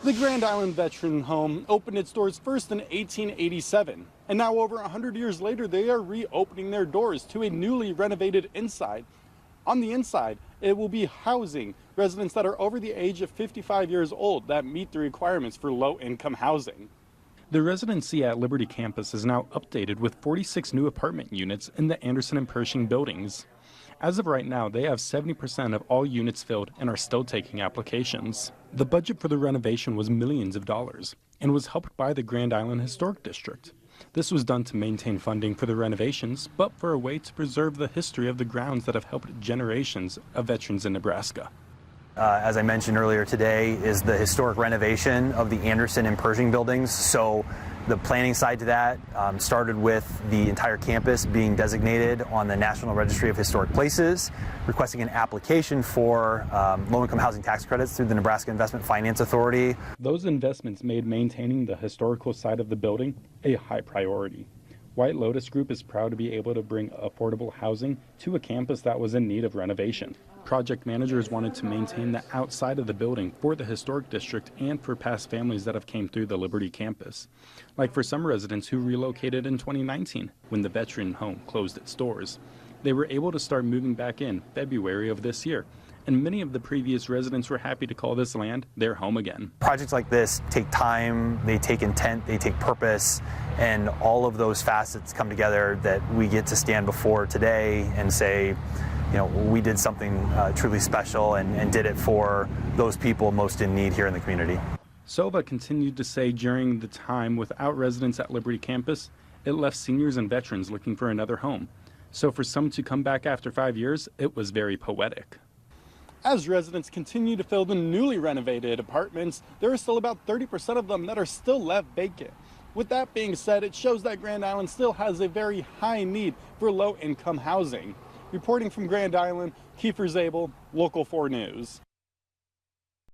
The Grand Island Veteran Home opened its doors first in 1887, and now over 100 years later, they are reopening their doors to a newly renovated inside. On the inside, it will be housing residents that are over the age of 55 years old that meet the requirements for low-income housing. The residency at Liberty Campus is now updated with 46 new apartment units in the Anderson and Pershing buildings. As of right now, they have 70% of all units filled and are still taking applications. The budget for the renovation was millions of dollars and was helped by the Grand Island Historic District. This was done to maintain funding for the renovations, but for a way to preserve the history of the grounds that have helped generations of veterans in Nebraska. As I mentioned earlier today, is the historic renovation of the Anderson and Pershing buildings. So the planning side to that started with the entire campus being designated on the National Registry of Historic Places, requesting an application for low-income housing tax credits through the Nebraska Investment Finance Authority. Those investments made maintaining the historical side of the building a high priority. White Lotus Group is proud to be able to bring affordable housing to a campus that was in need of renovation. Project managers wanted to maintain the outside of the building for the historic district and for past families that have came through the Liberty campus. Like for some residents who relocated in 2019 when the veteran home closed its doors. They were able to start moving back in February of this year. And many of the previous residents were happy to call this land their home again. Projects like this take time, they take intent, they take purpose, and all of those facets come together that we get to stand before today and say, you know, we did something truly special and did it for those people most in need here in the community. Sova continued to say during the time without residents at Liberty campus, it left seniors and veterans looking for another home. So for some to come back after 5 years, it was very poetic. As residents continue to fill the newly renovated apartments, there are still about 30% of them that are still left vacant. With that being said, it shows that Grand Island still has a very high need for low-income housing. Reporting from Grand Island, Kiefer Zabel, Local 4 News.